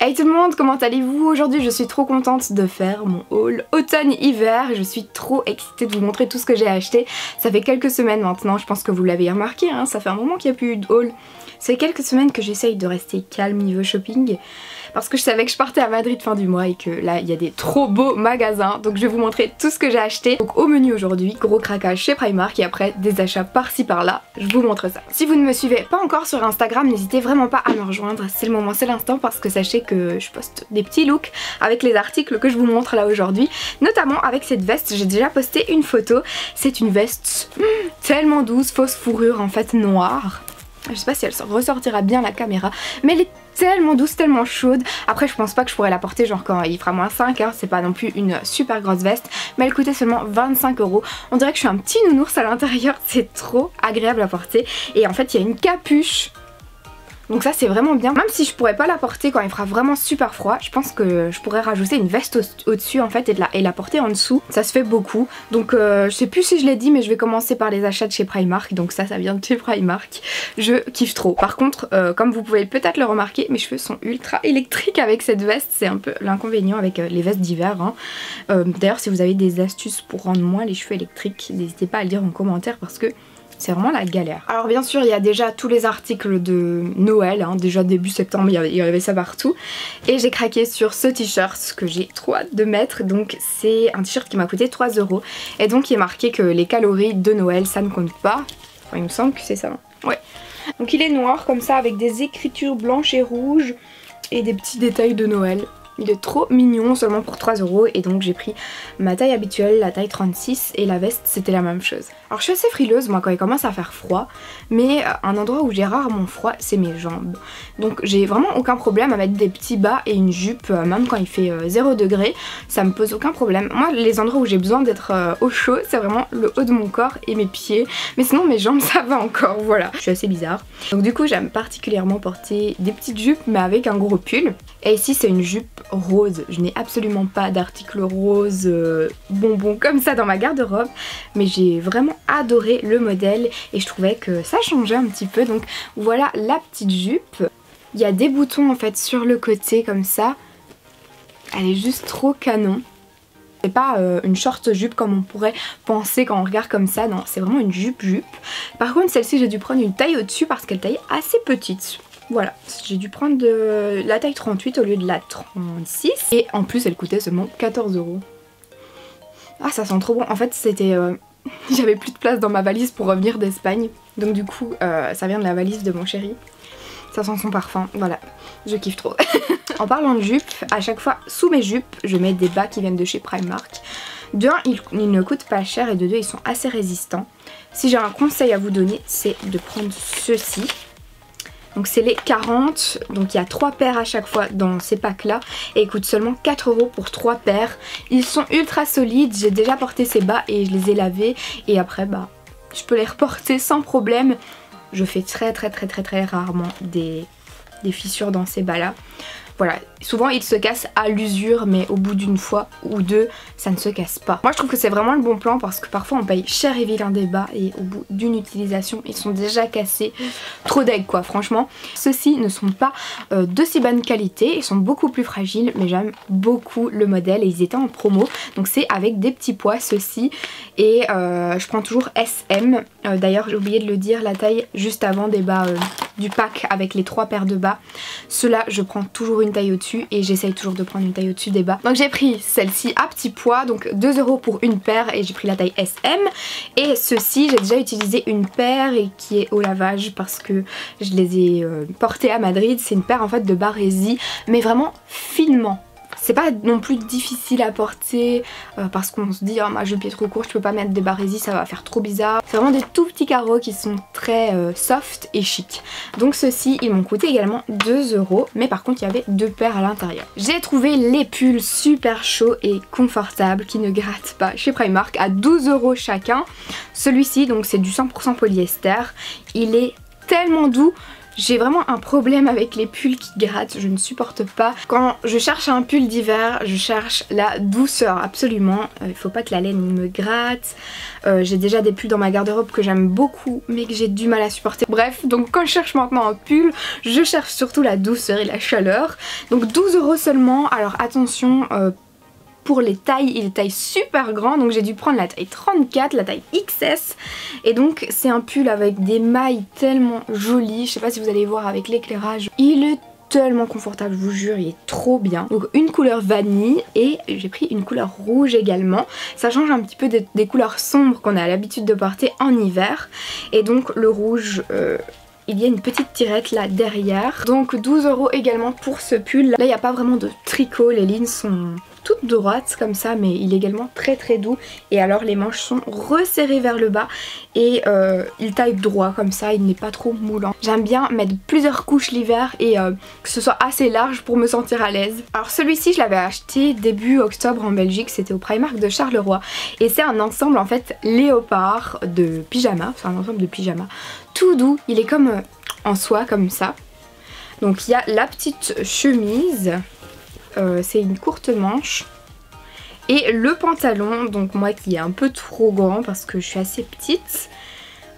Hey tout le monde, comment allez-vous? Aujourd'hui je suis trop contente de faire mon haul automne-hiver. Je suis trop excitée de vous montrer tout ce que j'ai acheté. Ça fait quelques semaines maintenant, je pense que vous l'avez remarqué, hein, ça fait un moment qu'il n'y a plus eu de haul. Ça fait quelques semaines que j'essaye de rester calme niveau shopping parce que je savais que je partais à Madrid fin du mois et que là il y a des trop beaux magasins, donc je vais vous montrer tout ce que j'ai acheté. Donc au menu aujourd'hui, gros craquage chez Primark et après des achats par-ci par-là, je vous montre ça. Si vous ne me suivez pas encore sur Instagram, n'hésitez vraiment pas à me rejoindre, c'est le moment, c'est l'instant, parce que sachez que je poste des petits looks avec les articles que je vous montre là aujourd'hui, notamment avec cette veste. J'ai déjà posté une photo, c'est une veste tellement douce, fausse fourrure en fait noire. Je sais pas si elle ressortira bien la caméra, mais elle est tellement douce, tellement chaude. Après je pense pas que je pourrais la porter genre quand il fera moins 5, hein. C'est pas non plus une super grosse veste, mais elle coûtait seulement 25 €. On dirait que je suis un petit nounours à l'intérieur, c'est trop agréable à porter. Et en fait il y a une capuche. Donc ça c'est vraiment bien. Même si je pourrais pas la porter quand il fera vraiment super froid, je pense que je pourrais rajouter une veste au-dessus en fait et la porter en dessous. Ça se fait beaucoup. Donc je sais plus si je l'ai dit, mais je vais commencer par les achats de chez Primark. Donc ça vient de chez Primark. Je kiffe trop. Par contre, comme vous pouvez peut-être le remarquer, mes cheveux sont ultra électriques avec cette veste. C'est un peu l'inconvénient avec les vestes d'hiver, hein. D'ailleurs si vous avez des astuces pour rendre moins les cheveux électriques, n'hésitez pas à le dire en commentaire parce que c'est vraiment la galère. Alors bien sûr il y a déjà tous les articles de Noël, hein. Déjà début septembre il y avait ça partout. Et j'ai craqué sur ce t-shirt que j'ai trop hâte de mettre. Donc c'est un t-shirt qui m'a coûté 3 €. Et donc il est marqué que les calories de Noël ça ne compte pas. Enfin il me semble que c'est ça. Ouais. Donc il est noir comme ça avec des écritures blanches et rouges et des petits détails de Noël. Il est trop mignon, seulement pour 3 € et donc j'ai pris ma taille habituelle, la taille 36, et la veste c'était la même chose. Alors je suis assez frileuse moi quand il commence à faire froid, mais un endroit où j'ai rarement froid c'est mes jambes. Donc j'ai vraiment aucun problème à mettre des petits bas et une jupe, même quand il fait 0 degré, ça me pose aucun problème. Moi les endroits où j'ai besoin d'être au chaud c'est vraiment le haut de mon corps et mes pieds, mais sinon mes jambes ça va encore, voilà. Je suis assez bizarre. Donc du coup j'aime particulièrement porter des petites jupes mais avec un gros pull. Et ici c'est une jupe rose, je n'ai absolument pas d'article rose bonbon comme ça dans ma garde-robe, mais j'ai vraiment adoré le modèle et je trouvais que ça changeait un petit peu. Donc voilà la petite jupe. Il y a des boutons en fait sur le côté comme ça, elle est juste trop canon. C'est pas une short jupe comme on pourrait penser quand on regarde comme ça, non, c'est vraiment une jupe. Par contre celle-ci j'ai dû prendre une taille au-dessus parce qu'elle taille assez petite. Voilà, j'ai dû prendre la taille 38 au lieu de la 36 et en plus elle coûtait seulement 14 €. Ah ça sent trop bon, en fait c'était... j'avais plus de place dans ma valise pour revenir d'Espagne, donc du coup ça vient de la valise de mon chéri. Ça sent son parfum, voilà, je kiffe trop. En parlant de jupe, à chaque fois sous mes jupes je mets des bas qui viennent de chez Primark. De 1 ils ne coûtent pas cher et de 2 ils sont assez résistants. Si j'ai un conseil à vous donner c'est de prendre ceux-ci. Donc c'est les 40, donc il y a 3 paires à chaque fois dans ces packs là et ils coûtent seulement 4 € pour 3 paires. Ils sont ultra solides, j'ai déjà porté ces bas et je les ai lavés et après bah je peux les reporter sans problème. Je fais très rarement des fissures dans ces bas là. Voilà, souvent ils se cassent à l'usure mais au bout d'une fois ou deux ça ne se casse pas. Moi je trouve que c'est vraiment le bon plan parce que parfois on paye cher et vilain des bas et au bout d'une utilisation ils sont déjà cassés. Trop deg quoi franchement. Ceux-ci ne sont pas de si bonne qualité, ils sont beaucoup plus fragiles mais j'aime beaucoup le modèle et ils étaient en promo. Donc c'est avec des petits pois ceux-ci et je prends toujours SM. D'ailleurs j'ai oublié de le dire, la taille juste avant des bas du pack avec les 3 paires de bas. Ceux-là je prends toujours une taille au-dessus et j'essaye toujours de prendre une taille au-dessus des bas. Donc j'ai pris celle-ci à petit pois, donc 2 € pour une paire et j'ai pris la taille SM. Et ceux-ci j'ai déjà utilisé une paire et qui est au lavage parce que je les ai portés à Madrid. C'est une paire en fait de barésie mais vraiment finement. C'est pas non plus difficile à porter parce qu'on se dit oh, ma jupe est trop courte, je peux pas mettre des barésies, ça va faire trop bizarre. C'est vraiment des tout petits carreaux qui sont très soft et chic. Donc ceux-ci ils m'ont coûté également 2 €, mais par contre il y avait 2 paires à l'intérieur. J'ai trouvé les pulls super chauds et confortables qui ne grattent pas chez Primark à 12 € chacun. Celui-ci donc c'est du 100% polyester, il est tellement doux. J'ai vraiment un problème avec les pulls qui grattent, je ne supporte pas. Quand je cherche un pull d'hiver, je cherche la douceur absolument. Il faut pas que la laine me gratte. J'ai déjà des pulls dans ma garde-robe que j'aime beaucoup mais que j'ai du mal à supporter. Bref, donc quand je cherche maintenant un pull, je cherche surtout la douceur et la chaleur. Donc 12 € seulement. Alors attention, pour les tailles, il est taille super grand, donc j'ai dû prendre la taille 34, la taille XS. Et donc c'est un pull avec des mailles tellement jolies, je sais pas si vous allez voir avec l'éclairage. Il est tellement confortable, je vous jure, il est trop bien. Donc une couleur vanille et j'ai pris une couleur rouge également. Ça change un petit peu des couleurs sombres qu'on a l'habitude de porter en hiver. Et donc le rouge... il y a une petite tirette là derrière. Donc 12 € également pour ce pull. Là il n'y a pas vraiment de tricot, les lignes sont toutes droites comme ça, mais il est également très doux. Et alors les manches sont resserrées vers le bas et il taille droit comme ça, il n'est pas trop moulant. J'aime bien mettre plusieurs couches l'hiver et que ce soit assez large pour me sentir à l'aise. Alors celui-ci je l'avais acheté début octobre en Belgique, c'était au Primark de Charleroi. Et c'est un ensemble en fait léopard de pyjama, c'est un ensemble de pyjama tout doux, il est comme en soie comme ça. Donc il y a la petite chemise, c'est une courte manche. Et le pantalon, donc moi qui est un peu trop grand parce que je suis assez petite.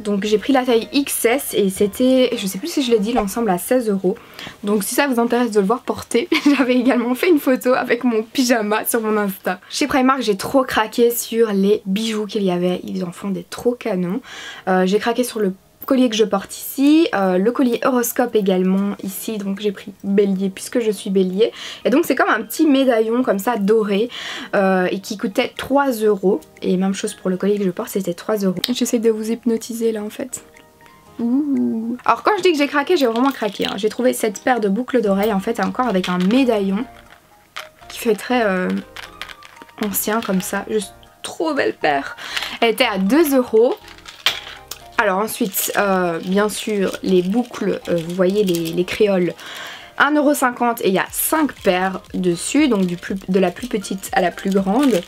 Donc j'ai pris la taille XS et c'était, je sais plus si je l'ai dit, l'ensemble à 16 €. Donc si ça vous intéresse de le voir porter, j'avais également fait une photo avec mon pyjama sur mon Insta. Chez Primark j'ai trop craqué sur les bijoux qu'il y avait, ils en font des trop canons. J'ai craqué sur le collier que je porte ici, le collier horoscope également ici, donc j'ai pris bélier puisque je suis bélier. Et donc c'est comme un petit médaillon comme ça doré et qui coûtait 3 €. Et même chose pour le collier que je porte, c'était 3 €. J'essaie de vous hypnotiser là en fait. Ouh. Alors quand je dis que j'ai craqué, j'ai vraiment craqué, hein. J'ai trouvé cette paire de boucles d'oreilles en fait encore avec un médaillon qui fait très ancien comme ça, juste trop belle paire. Elle était à 2 €. Alors ensuite, bien sûr, les boucles, vous voyez les créoles, 1,50 € et il y a 5 paires dessus, donc de la plus petite à la plus grande.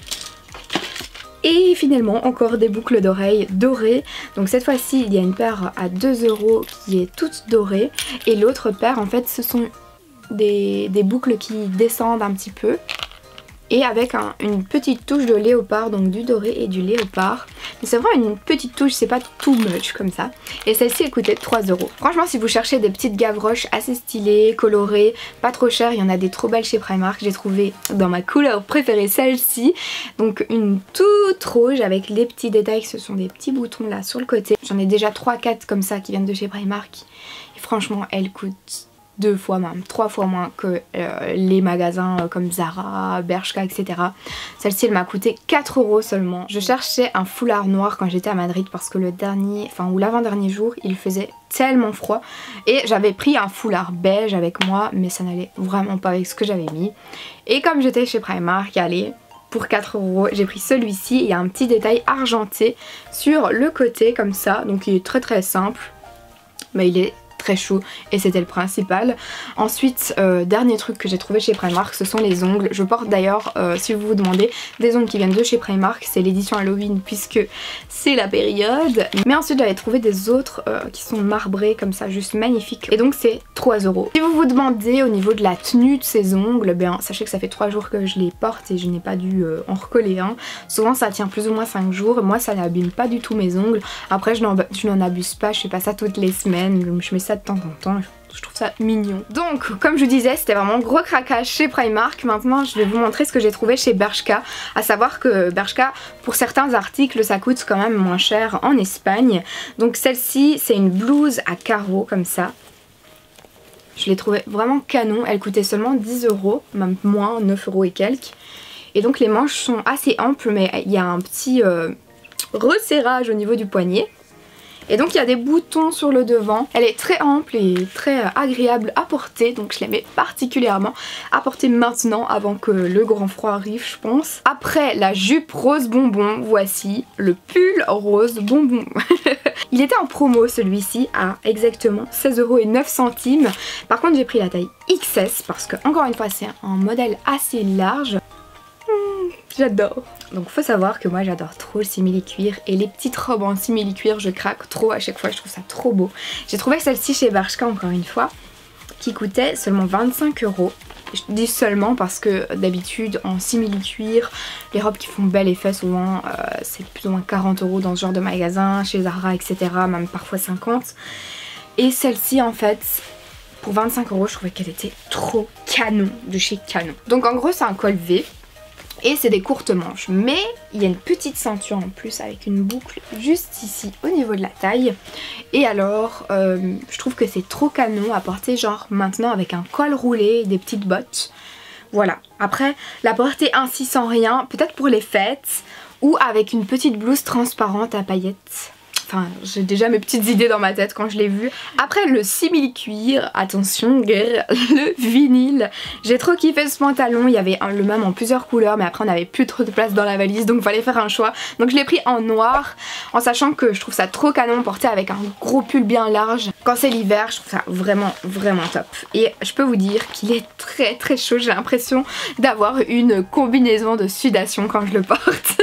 Et finalement, encore des boucles d'oreilles dorées. Donc cette fois-ci, il y a une paire à 2 € qui est toute dorée. Et l'autre paire, en fait, ce sont des boucles qui descendent un petit peu. Et avec une petite touche de léopard, donc du doré et du léopard. Mais c'est vraiment une petite touche, c'est pas too much comme ça. Et celle-ci elle coûtait 3 €. Franchement si vous cherchez des petites gavroches assez stylées, colorées, pas trop chères, il y en a des trop belles chez Primark. J'ai trouvé dans ma couleur préférée celle-ci. Donc une toute rouge avec les petits détails, ce sont des petits boutons là sur le côté. J'en ai déjà 3-4 comme ça qui viennent de chez Primark. Et franchement elle coûte 2 fois même, 3 fois moins que les magasins comme Zara, Bershka, etc. Celle-ci elle m'a coûté 4 € seulement. Je cherchais un foulard noir quand j'étais à Madrid parce que le dernier, enfin ou l'avant-dernier jour, il faisait tellement froid. Et j'avais pris un foulard beige avec moi, mais ça n'allait vraiment pas avec ce que j'avais mis. Et comme j'étais chez Primark, allez, pour 4 €, j'ai pris celui-ci. Il y a un petit détail argenté sur le côté comme ça, donc il est très simple, mais il est très chaud et c'était le principal. Ensuite, dernier truc que j'ai trouvé chez Primark, ce sont les ongles. Je porte d'ailleurs, si vous vous demandez, des ongles qui viennent de chez Primark. C'est l'édition Halloween puisque c'est la période. Mais ensuite j'avais trouvé des autres qui sont marbrés comme ça, juste magnifiques. Et donc c'est 3 €. Si vous vous demandez au niveau de la tenue de ces ongles, bien sachez que ça fait 3 jours que je les porte et je n'ai pas dû en recoller un. Souvent ça tient plus ou moins 5 jours. Moi ça n'abîme pas du tout mes ongles. Après je n'en abuse pas, je fais pas ça toutes les semaines. Je mets ça de temps en temps, je trouve ça mignon. Donc comme je vous disais, c'était vraiment gros craquage chez Primark. Maintenant je vais vous montrer ce que j'ai trouvé chez Bershka. À savoir que Bershka, pour certains articles, ça coûte quand même moins cher en Espagne. Donc celle-ci c'est une blouse à carreaux comme ça. Je l'ai trouvée vraiment canon, elle coûtait seulement 10 €, même moins, 9 € et quelques. Et donc les manches sont assez amples, mais il y a un petit resserrage au niveau du poignet. Et donc il y a des boutons sur le devant. Elle est très ample et très agréable à porter, donc je l'aimais particulièrement à porter maintenant avant que le grand froid arrive, je pense. Après la jupe rose bonbon, voici le pull rose bonbon. Il était en promo celui-ci à exactement 16,09 €. Par contre j'ai pris la taille XS parce que encore une fois c'est un modèle assez large. j'adore. Donc faut savoir que moi j'adore trop le simili-cuir et les petites robes en simili-cuir je craque trop à chaque fois, je trouve ça trop beau. J'ai trouvé celle-ci chez Bershka encore une fois qui coûtait seulement 25 €. Je dis seulement parce que d'habitude en simili-cuir, les robes qui font bel effet souvent c'est plus ou moins 40 € dans ce genre de magasin, chez Zara etc, même parfois 50. Et celle-ci en fait pour 25 €, je trouvais qu'elle était trop canon, de chez Canon. Donc en gros c'est un col V et c'est des courtes manches, mais il y a une petite ceinture en plus avec une boucle juste ici au niveau de la taille. Et alors je trouve que c'est trop canon à porter genre maintenant avec un col roulé et des petites bottes. Voilà, après la porter ainsi sans rien, peut-être pour les fêtes ou avec une petite blouse transparente à paillettes. Enfin, j'ai déjà mes petites idées dans ma tête quand je l'ai vu. Après le simili-cuir, attention, le vinyle. J'ai trop kiffé ce pantalon, il y avait le même en plusieurs couleurs, mais après on avait plus trop de place dans la valise, donc il fallait faire un choix. Donc je l'ai pris en noir, en sachant que je trouve ça trop canon porté avec un gros pull bien large. Quand c'est l'hiver, je trouve ça vraiment top. Et je peux vous dire qu'il est très chaud, j'ai l'impression d'avoir une combinaison de sudation quand je le porte.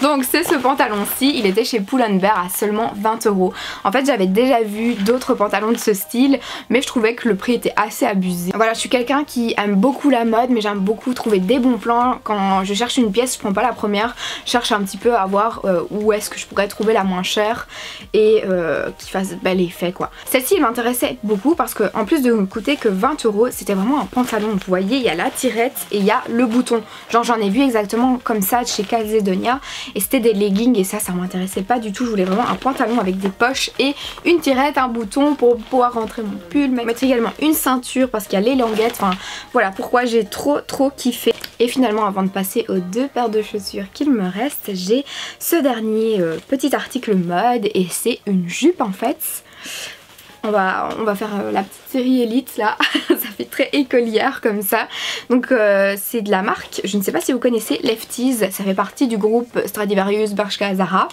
Donc c'est ce pantalon-ci, il était chez Pull&Bear à seulement 20 €. En fait j'avais déjà vu d'autres pantalons de ce style, mais je trouvais que le prix était assez abusé. Voilà, je suis quelqu'un qui aime beaucoup la mode, mais j'aime beaucoup trouver des bons plans. Quand je cherche une pièce, je prends pas la première, je cherche un petit peu à voir où est-ce que je pourrais trouver la moins chère et qui fasse bel effet quoi. Celle-ci m'intéressait beaucoup parce que en plus de me coûter que 20 €, c'était vraiment un pantalon. Vous voyez, il y a la tirette et il y a le bouton. Genre j'en ai vu exactement comme ça chez Calzedonia. Et c'était des leggings et ça m'intéressait pas du tout. Je voulais vraiment un pantalon avec des poches et une tirette, un bouton pour pouvoir rentrer mon pull, mettre également une ceinture parce qu'il y a les languettes. Enfin voilà pourquoi j'ai trop kiffé. Et finalement avant de passer aux deux paires de chaussures qu'il me reste, j'ai ce dernier petit article mode et c'est une jupe en fait. On va faire la petite série Elite là, ça fait très écolière comme ça. Donc c'est de la marque, je ne sais pas si vous connaissez, Lefties, ça fait partie du groupe Stradivarius, Bershka, Zara.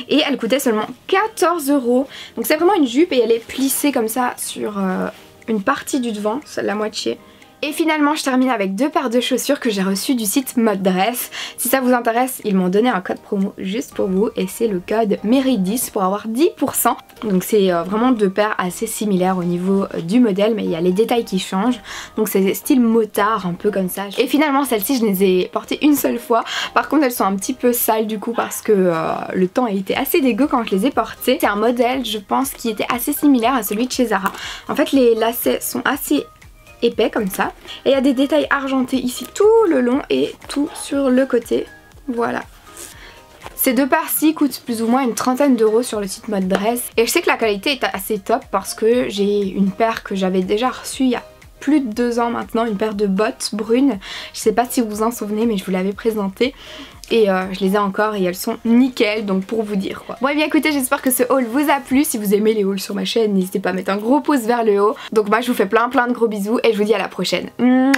Et elle coûtait seulement 14 €. Donc c'est vraiment une jupe et elle est plissée comme ça sur une partie du devant, la moitié. Et finalement je termine avec deux paires de chaussures que j'ai reçues du site Mode Dress. Si ça vous intéresse, ils m'ont donné un code promo juste pour vous et c'est le code MERI10 pour avoir 10%. Donc c'est vraiment deux paires assez similaires au niveau du modèle, mais il y a les détails qui changent. Donc c'est style motard un peu comme ça. Et finalement celles-ci je les ai portées une seule fois. Par contre elles sont un petit peu sales du coup parce que le temps a été assez dégueu quand je les ai portées. C'est un modèle je pense qui était assez similaire à celui de chez Zara. En fait les lacets sont assez épais comme ça et il y a des détails argentés ici tout le long et tout sur le côté, voilà. Ces deux paires-ci coûtent plus ou moins une trentaine d'euros sur le site Mode Dress et je sais que la qualité est assez top parce que j'ai une paire que j'avais déjà reçue il y a plus de 2 ans maintenant, une paire de bottes brunes, je sais pas si vous vous en souvenez mais je vous l'avais présentée. Et je les ai encore et elles sont nickel, donc pour vous dire quoi. Bon et bien écoutez, j'espère que ce haul vous a plu. Si vous aimez les hauls sur ma chaîne, n'hésitez pas à mettre un gros pouce vers le haut. Donc moi je vous fais plein de gros bisous et je vous dis à la prochaine. Mouah.